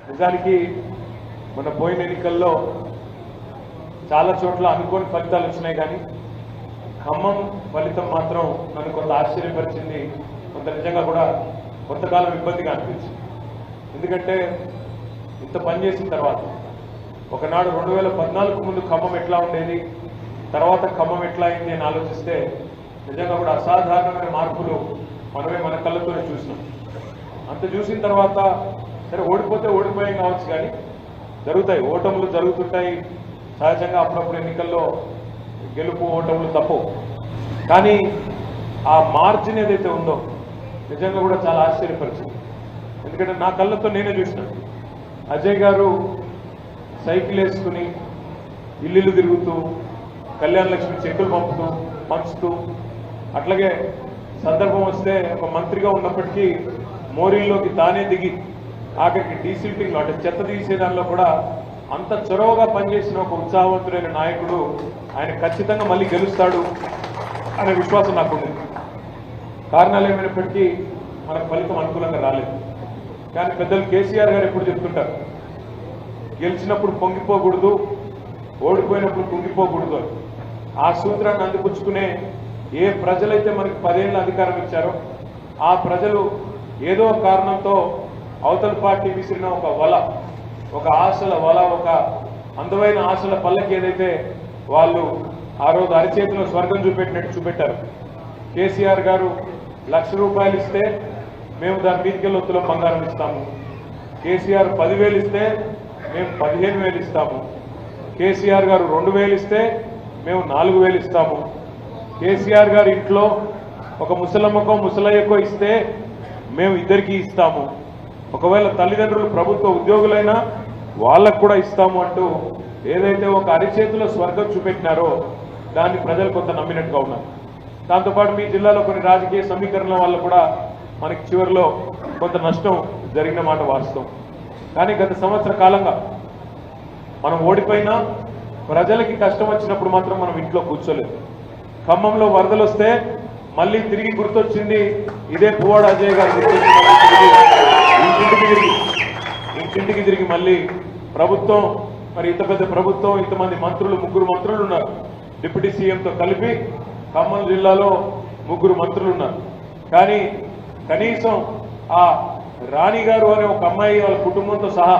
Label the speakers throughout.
Speaker 1: నిజానికి మన పోయిన ఎన్నికల్లో చాలా చోట్ల అనుకోని ఫలితాలు వచ్చినాయి, కానీ ఖమ్మం ఫలితం మాత్రం నన్ను కొంత ఆశ్చర్యపరిచింది, కొంత నిజంగా కూడా కొంతకాలం ఇబ్బందిగా అనిపించింది. ఎందుకంటే ఇంత పని చేసిన తర్వాత ఒకనాడు 2014 ముందు ఖమ్మం ఎట్లా ఉండేది, తర్వాత ఖమ్మం ఎట్లా అయింది అని ఆలోచిస్తే నిజంగా కూడా అసాధారణమైన మార్పులు మనమే మన కళ్ళతోనే చూసినాం. అంత చూసిన తర్వాత సరే ఓడిపోతే ఓడిపోయాం కావచ్చు, కానీ జరుగుతాయి, ఓటములు జరుగుతుంటాయి సహజంగా. అప్పుడప్పుడు ఎన్నికల్లో గెలుపు ఓటములు తప్పు, కానీ ఆ మార్జిన్ ఏదైతే ఉందో నిజంగా కూడా చాలా ఆశ్చర్యపరిచింది. ఎందుకంటే నా కళ్ళతో నేనే చూసిన అజయ్ గారు సైకిల్ వేసుకుని ఇల్లు తిరుగుతూ కళ్యాణ లక్ష్మి చెక్కులు పంచుతూ అట్లాగే సందర్భం వస్తే ఒక మంత్రిగా ఉన్నప్పటికీ మోరీల్లోకి తానే దిగి ఆఖరికి డీసిల్టింగ్లో అంటే చెత్త తీసేదానిలో కూడా అంత చొరవగా పనిచేసిన ఒక ఉత్సాహవంతుడైన నాయకుడు, ఆయన ఖచ్చితంగా మళ్ళీ గెలుస్తాడు అనే విశ్వాసం నాకుంది. కారణాలు ఏమైనప్పటికీ మనకు ఫలితం అనుకూలంగా రాలేదు. కానీ పెద్దలు కేసీఆర్ గారు ఎప్పుడు చెప్తుంటారు, గెలిచినప్పుడు పొంగిపోకూడదు, ఓడిపోయినప్పుడు కుంగిపోకూడదు అని. ఆ సూత్రాన్ని అందిపుచ్చుకునే ఏ ప్రజలైతే మనకి 10 ఏళ్ళ అధికారం ఇచ్చారో ఆ ప్రజలు ఏదో కారణంతో అవతల పార్టీ విసిరిన ఒక వల, ఒక ఆశల వల, ఒక అందమైన ఆశల పల్లకి ఏదైతే వాళ్ళు ఆ రోజు అరిచేతిలో స్వర్గం చూపెట్టారు. కేసీఆర్ గారు ₹1,00,000 ఇస్తే మేము దాని మీదికెళ్ళి ఒత్తులో బంగారం ఇస్తాము, కేసీఆర్ 10,000 ఇస్తే మేము 15,000 ఇస్తాము, కేసీఆర్ గారు 2,000 ఇస్తే మేము 4,000 ఇస్తాము, కేసీఆర్ గారి ఇంట్లో ఒక ముసలమ్మకో ముసలయ్యకో ఇస్తే మేము ఇద్దరికీ ఇస్తాము, ఒకవేళ తల్లిదండ్రులు ప్రభుత్వ ఉద్యోగులైనా వాళ్ళకు కూడా ఇస్తాము అంటూ ఏదైతే ఒక అరిచేతిలో స్వర్గం చూపెట్టినారో దాన్ని ప్రజలు కొంత నమ్మినట్టుగా ఉన్నారు. దాంతోపాటు మీ జిల్లాలో కొన్ని రాజకీయ సమీకరణల వల్ల కూడా మనకి చివరిలో కొంత నష్టం జరిగిన మాట వాస్తవం. కానీ గత సంవత్సర కాలంగా మనం ఓడిపోయినా ప్రజలకి కష్టం వచ్చినప్పుడు మాత్రం మనం ఇంట్లో కూర్చోలేదు. ఖమ్మంలో వరదలు వస్తే మళ్ళీ తిరిగి గుర్తొచ్చింది ఇదే పువ్వాడ అజయ్ గారు ఇంటింటికి తిరిగి మళ్ళీ ప్రభుత్వం, మరి ఇంత పెద్ద ప్రభుత్వం, ఇంతమంది మంత్రులు, 3 మంత్రులు ఉన్నారు, డిప్యూటీ సీఎంతో కలిపి ఖమ్మం జిల్లాలో 3 మంత్రులు ఉన్నారు. కానీ కనీసం ఆ రాణి గారు అనే ఒక అమ్మాయి వాళ్ళ కుటుంబంతో సహా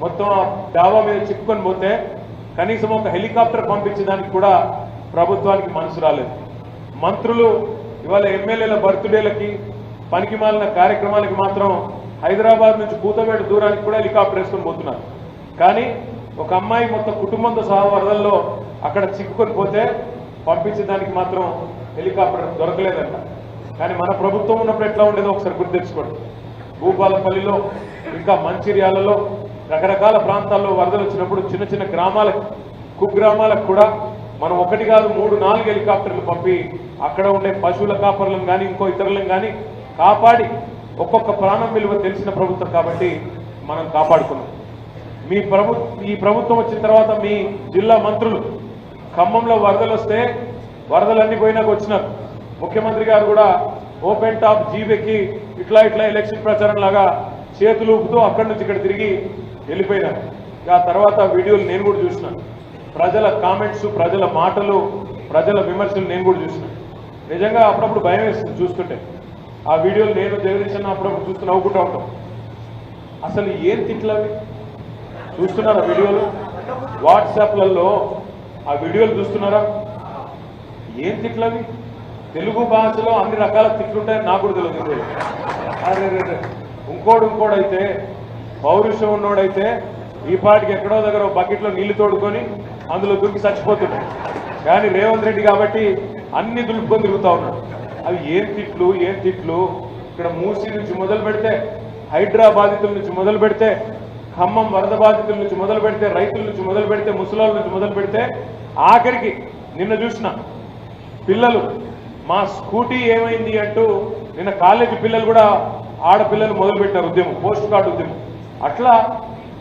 Speaker 1: మొత్తం ఆ డాబా మీద చిక్కుకొని పోతే కనీసం ఒక హెలికాప్టర్ పంపించడానికి కూడా ప్రభుత్వానికి మనసు రాలేదు. మంత్రులు ఇవాళ ఎమ్మెల్యేల బర్త్డేలకి పనికి మాలిన కార్యక్రమాలకి మాత్రం హైదరాబాద్ నుంచి కూతవేడు దూరానికి కూడా హెలికాప్టర్ వేసుకొని పోతున్నారు. కానీ ఒక అమ్మాయి మొత్తం కుటుంబంతో సహా వరదల్లో అక్కడ చిక్కుకొని పోతే పంపించడానికి మాత్రం హెలికాప్టర్ దొరకలేదంట. కానీ మన ప్రభుత్వం ఉన్నప్పుడు ఎట్లా ఉండేదో ఒకసారి గుర్తు తెచ్చుకోండి. భూపాలపల్లిలో ఇంకా మంచిర్యాలలో రకరకాల ప్రాంతాల్లో వరదలు వచ్చినప్పుడు చిన్న చిన్న గ్రామాలకు, కుగ్రామాలకు కూడా మనం 1 కాదు 3, 4 హెలికాప్టర్లు పంపి అక్కడ ఉండే పశువుల కాపర్లను కానీ ఇంకో ఇతరులను కానీ కాపాడి ఒక్కొక్క ప్రాణం విలువ తెలిసిన ప్రభుత్వం కాబట్టి మనం కాపాడుకున్నాం. ఈ ప్రభుత్వం వచ్చిన తర్వాత మీ జిల్లా మంత్రులు ఖమ్మంలో వరదలు వస్తే వరదలన్నీ పోయినాక వచ్చినారు. ముఖ్యమంత్రి గారు కూడా ఓపెన్ టాప్ జీబెక్కి ఇట్లా ఎలక్షన్ ప్రచారం లాగా చేతులు ఊపుతూ అక్కడి నుంచి ఇక్కడ తిరిగి వెళ్ళిపోయినారు. ఆ తర్వాత వీడియోలు నేను కూడా చూసినాను. ప్రజల కామెంట్స్, ప్రజల మాటలు, ప్రజల విమర్శలు నేను కూడా చూసినాను. నిజంగా అప్పుడప్పుడు భయం వేస్తుంది చూస్తుంటే. ఆ వీడియోలు నేను జగదీశన్ అప్పుడప్పుడు చూస్తూ నవ్వుకుంటూ ఉంటాం. అసలు ఏం తిట్లవి చూస్తున్నారా వీడియోలు? వాట్సాప్లలో ఆ వీడియోలు చూస్తున్నారా? ఏం తిట్లవి? తెలుగు భాషలో అన్ని రకాల తిట్లుంటాయని నాకు కూడా తెలియదు. అరే ఇంకోడైతే పౌరుషం ఉన్నోడైతే ఈ పాటికి ఎక్కడో దగ్గర బకెట్లో నీళ్లు తోడుకొని అందులో దురికి చచ్చిపోతున్నాడు. కానీ రేవంత్ రెడ్డి కాబట్టి అన్ని దులుపుకొని తిరుగుతూ ఉన్నాడు. అవి ఏం తిట్లు? ఇక్కడ మూసీ నుంచి మొదలు పెడితే, హైడ్రా బాధితుల నుంచి మొదలు పెడితే, ఖమ్మం వరద బాధితుల నుంచి మొదలు పెడితే, రైతుల నుంచి మొదలు పెడితే, ముసలాళ్ళ నుంచి మొదలు పెడితే, ఆఖరికి నిన్న చూసిన పిల్లలు మా స్కూటీ ఏమైంది అంటూ నిన్న కాలేజీ పిల్లలు కూడా, ఆడపిల్లలు మొదలుపెట్టారు ఉద్యమం, పోస్ట్ కార్డు ఉద్యమం. అట్లా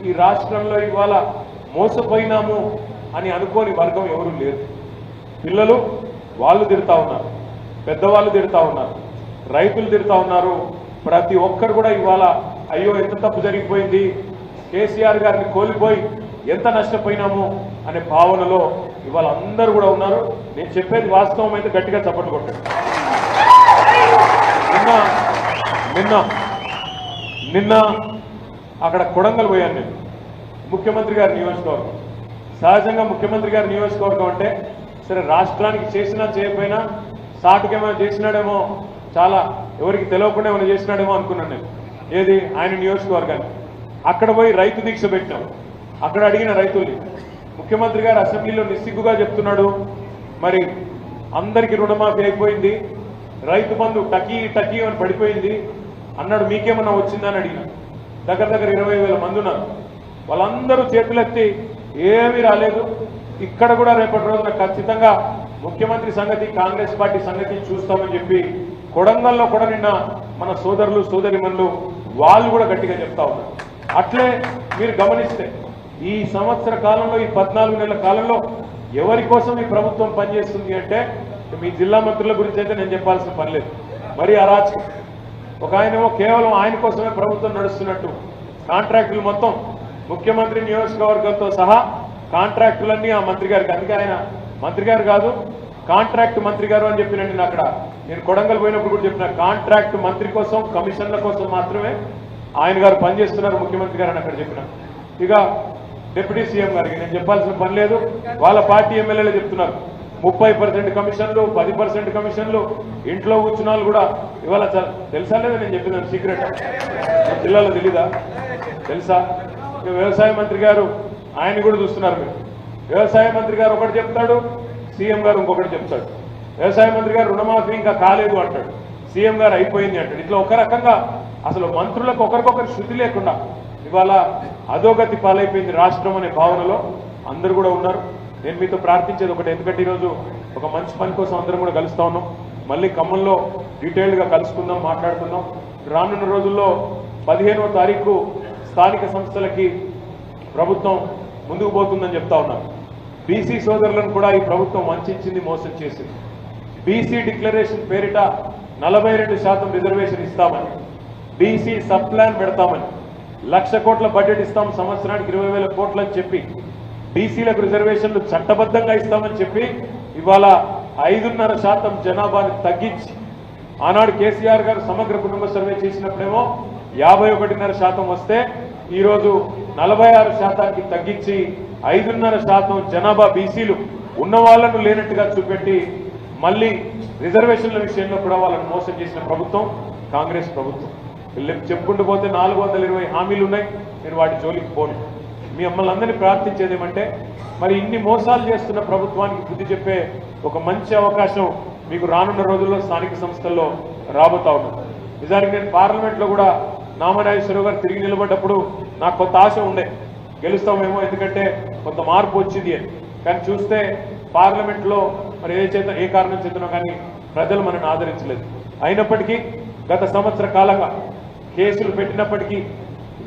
Speaker 1: ఈ రాష్ట్రంలో ఇవాళ మోసపోయినాము అని అనుకోని వర్గం ఎవరు లేరు. పిల్లలు వాళ్ళు తిడతా ఉన్నారు, పెద్దవాళ్ళు తిడతా ఉన్నారు, రైతులు తిడతా ఉన్నారు. ప్రతి ఒక్కరు కూడా ఇవాళ అయ్యో ఎంత తప్పు జరిగిపోయింది, కేసీఆర్ గారిని కోల్పోయి ఎంత నష్టపోయినాము అనే భావనలో ఇవాళ అందరూ కూడా ఉన్నారు. నేను చెప్పేది వాస్తవం అయితే గట్టిగా చప్పట్లు కొట్టాడు. నిన్న అక్కడ కొడంగల్ పోయాను నేను, ముఖ్యమంత్రి గారి నియోజకవర్గం. సహజంగా ముఖ్యమంత్రి గారి నియోజకవర్గం అంటే సరే రాష్ట్రానికి చేసినా చేయకపోయినా సాటుకేమైనా చేసినాడేమో, చాలా ఎవరికి తెలియకుండా ఏమైనా చేసినాడేమో అనుకున్నాను నేను. ఏది ఆయన నియోజకవర్గాన్ని. అక్కడ పోయి రైతు దీక్ష పెట్టినాం. అక్కడ అడిగిన రైతుల్ని ముఖ్యమంత్రి గారు అసెంబ్లీలో నిస్సిగ్గుగా చెప్తున్నాడు, మరి అందరికీ రుణమాఫీ అయిపోయింది, రైతు బంధు టకీ అని పడిపోయింది అన్నాడు, మీకేమన్నా వచ్చిందని అడిగిన. దగ్గర 20,000 మంది ఉన్నారు. వాళ్ళందరూ చేతులెత్తి ఏమీ రాలేదు. ఇక్కడ కూడా రేపటి రోజున ఖచ్చితంగా ముఖ్యమంత్రి సంగతి, కాంగ్రెస్ పార్టీ సంగతి చూస్తామని చెప్పి కొడంగల్లో కూడా నిన్న మన సోదరులు సోదరిమణులు వాళ్ళు కూడా గట్టిగా చెప్తా ఉన్నారు. అట్లే మీరు గమనిస్తే ఈ సంవత్సర కాలంలో, ఈ 14 నెలల కాలంలో ఎవరి కోసం ఈ ప్రభుత్వం పనిచేస్తుంది అంటే మీ జిల్లా మంత్రుల గురించి అయితే నేను చెప్పాల్సిన పని లేదు. మరి అరాచకం. ఒక ఆయనేమో కేవలం ఆయన కోసమే ప్రభుత్వం నడుస్తున్నట్టు కాంట్రాక్టులు మొత్తం ముఖ్యమంత్రి నియోజకవర్గంతో సహా కాంట్రాక్టులన్నీ ఆ మంత్రి గారికి. అందుకే ఆయన మంత్రి గారు కాదు, కాంట్రాక్ట్ మంత్రి గారు అని చెప్పినండి. అక్కడ నేను కొడంగల్ పోయినప్పుడు కూడా చెప్పిన, కాంట్రాక్ట్ మంత్రి కోసం, కమిషన్ల కోసం మాత్రమే ఆయన గారు పనిచేస్తున్నారు ముఖ్యమంత్రి గారు అని అక్కడ చెప్పిన. ఇక డిప్యూటీ సీఎం గారికి నేను చెప్పాల్సిన పని లేదు, వాళ్ళ పార్టీ ఎమ్మెల్యేలు చెప్తున్నారు 30% కమిషన్లు, 10% కమిషన్లు. ఇంట్లో కూర్చున్నాళ్ళు కూడా ఇవాళ తెలుసా లేదా నేను చెప్పినాను సీక్రెట్, జిల్లాలో తెలీదా? తెలుసా? ఇక వ్యవసాయ మంత్రి గారు ఆయన కూడా చూస్తున్నారు మీరు. వ్యవసాయ మంత్రి గారు ఒకటి చెప్తాడు, సీఎం గారు ఇంకొకటి చెప్తాడు. వ్యవసాయ మంత్రి గారు రుణమాఫీ ఇంకా కాలేదు అంటాడు, సీఎం గారు అయిపోయింది అంటాడు. ఇట్లా ఒక రకంగా అసలు మంత్రులకు ఒకరికొకరు శృతి లేకుండా ఇవాళ అధోగతి పాలైపోయింది రాష్ట్రం అనే భావనలో అందరూ కూడా ఉన్నారు. నేను మీతో ప్రార్థించేది ఒకటి, ఎందుకంటే ఈరోజు ఒక మంచి పని కోసం అందరం కూడా కలుస్తా ఉన్నాం. మళ్ళీ ఖమ్మంలో డీటెయిల్డ్గా కలుసుకుందాం, మాట్లాడుకుందాం. రానున్న రోజుల్లో 15వ తారీఖు స్థానిక సంస్థలకి ప్రభుత్వం ముందుకు పోతుందని చెప్తా ఉన్నారు. బీసీ సోదరులను కూడా ఈ ప్రభుత్వం వంచింది, మోసం చేసింది. బీసీ డిక్లరేషన్ పేరిట 42% రిజర్వేషన్ ఇస్తామని, బీసీ సబ్ ప్లాన్ పెడతామని, 1,00,000 కోట్ల బడ్జెట్ ఇస్తాం, సంవత్సరానికి 20,000 కోట్లు అని చెప్పి బీసీలకు రిజర్వేషన్లు చట్టబద్ధంగా ఇస్తామని చెప్పి ఇవాళ 5.5% జనాభాని తగ్గించి, ఆనాడు కేసీఆర్ గారు సమగ్ర కుటుంబ సర్వే చేసినప్పుడేమో 51.5% వస్తే ఈరోజు 46%కి తగ్గించి 5.5% జనాభా బీసీలు ఉన్న వాళ్ళను లేనట్టుగా చూపెట్టి మళ్ళీ రిజర్వేషన్ల విషయంలో కూడా వాళ్ళని మోసం చేసిన ప్రభుత్వం కాంగ్రెస్ ప్రభుత్వం. చెప్పుకుంటూ పోతే 420 హామీలు ఉన్నాయి. నేను వాటి జోలికి పోను. మీ అమ్మల్ని అందరినీ ప్రార్థించేది ఏమంటే, మరి ఇన్ని మోసాలు చేస్తున్న ప్రభుత్వానికి బుద్ధి చెప్పే ఒక మంచి అవకాశం మీకు రానున్న రోజుల్లో స్థానిక సంస్థల్లో రాబోతా ఉన్నాను. నిజానికి నేను పార్లమెంట్లో కూడా నామనాగేశ్వరరావు గారు తిరిగి నిలబడ్డప్పుడు నాకు కొంత ఆశ ఉండే, గెలుస్తామేమో, ఎందుకంటే కొంత మార్పు వచ్చింది అని. కానీ చూస్తే పార్లమెంట్లో మరి ఏ కారణం చేతనో కానీ ప్రజలు మనల్ని ఆదరించలేదు. అయినప్పటికీ గత సంవత్సర కాలంగా కేసులు పెట్టినప్పటికీ,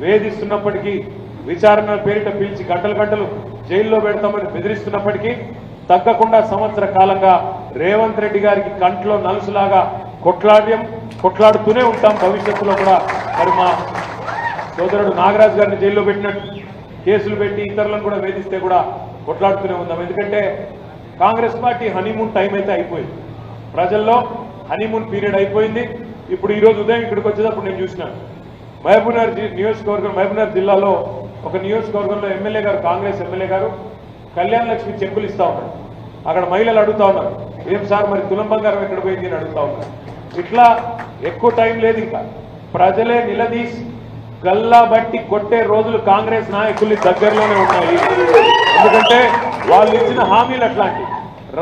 Speaker 1: వేధిస్తున్నప్పటికీ, విచారణ పేరిట పిలిచి గంటలు జైల్లో పెడతామని బెదిరిస్తున్నప్పటికీ తగ్గకుండా సంవత్సర కాలంగా రేవంత్ రెడ్డి గారికి కంట్లో నలుసులాగా కొట్లాడుతూనే ఉంటాం. భవిష్యత్తులో కూడా మరి మా సోదరుడు నాగరాజు గారిని జైల్లో పెట్టినట్టు కేసులు పెట్టి ఇతరులను కూడా వేధిస్తే కూడా కొట్లాడుతూనే ఉందాం. ఎందుకంటే కాంగ్రెస్ పార్టీ హనీమూన్ టైం అయితే అయిపోయింది, ప్రజల్లో హనీమూన్ పీరియడ్ అయిపోయింది. ఇప్పుడు ఈరోజు ఉదయం ఇక్కడికి వచ్చేటప్పుడు నేను చూసినాను, మహబూబ్నగర్ నియోజకవర్గం, మహబూబ్నగర్ జిల్లాలో ఒక నియోజకవర్గంలో ఎమ్మెల్యే గారు, కాంగ్రెస్ ఎమ్మెల్యే గారు కళ్యాణ లక్ష్మి చెక్కులు ఇస్తా ఉన్నారు. అక్కడ మహిళలు అడుగుతా ఉన్నారు, ఏం సార్ మరి తులం బంగారం ఎక్కడ పోయింది అని అడుగుతా ఉన్నారు. ఇట్లా ఎక్కువ టైం లేదు, ఇంకా ప్రజలే నిలదీసి గల్లా బట్టి కొట్టే రోజులు కాంగ్రెస్ నాయకుల్ని దగ్గరలోనే ఉన్నాయి. ఎందుకంటే వాళ్ళు ఇచ్చిన హామీలు అట్లాంటి.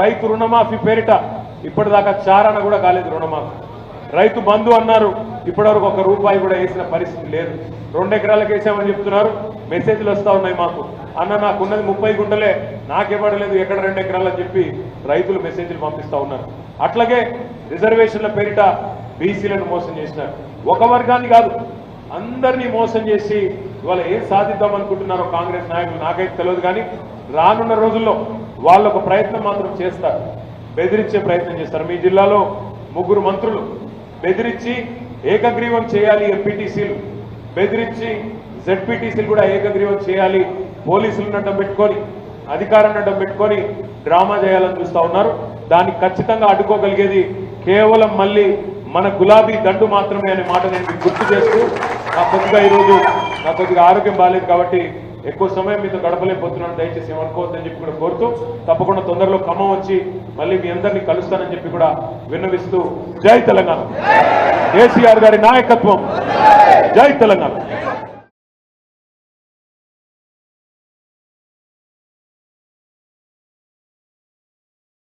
Speaker 1: రైతు రుణమాఫీ పేరిట ఇప్పటిదాకా చారణ కూడా కాలేదు రుణమాఫీ. రైతు బంధు అన్నారు, ఇప్పటివరకు ₹1 కూడా వేసిన పరిస్థితి లేదు. 2 ఎకరాలకు వేసామని చెప్తున్నారు, మెసేజ్లు వస్తూ ఉన్నాయి మాకు, అన్న నాకున్నది 30 గుంటలే, నాకివ్వడలేదు, ఎక్కడ 2 ఎకరాలు అని చెప్పి రైతులు మెసేజ్లు పంపిస్తూ ఉన్నారు. అట్లాగే రిజర్వేషన్ల పేరిట బీసీలను మోసం చేసినారు. ఒక వర్గాన్ని కాదు, అందరినీ మోసం చేసి ఇవాళ ఏం సాధిద్దాం అనుకుంటున్నారో కాంగ్రెస్ నాయకులు నాకైతే తెలియదు. కానీ రానున్న రోజుల్లో వాళ్ళు ఒక ప్రయత్నం మాత్రం చేస్తారు, బెదిరించే ప్రయత్నం చేస్తారు. మీ జిల్లాలో 3 మంత్రులు బెదిరించి ఏకగ్రీవం చేయాలి, ఎంపీటీసీలు బెదిరించి జెడ్పీటీసీలు కూడా ఏకగ్రీవం చేయాలి, పోలీసులను అడ్డం పెట్టుకొని అధికారాన్ని అడ్డం పెట్టుకొని డ్రామా చేయాలని చూస్తా ఉన్నారు. దాన్ని ఖచ్చితంగా అడ్డుకోగలిగేది కేవలం మళ్ళీ మన గులాబీ దండు మాత్రమే అనే మాట నేను మీకు గుర్తు చేస్తూ, ఈరోజు నాకు కొద్దిగా ఆరోగ్యం బాగాలేదు కాబట్టి ఎక్కువ సమయం మీతో గడపలేకపోతున్నాను, దయచేసి ఏమనుకోవద్దని చెప్పి కూడా కోరుతూ, తప్పకుండా తొందరలో ఖమ్మం వచ్చి మళ్ళీ మీ అందరినీ కలుస్తానని చెప్పి కూడా విన్నవిస్తూ, జై తెలంగాణ, కేసీఆర్ గారి నాయకత్వం, జై తెలంగాణ.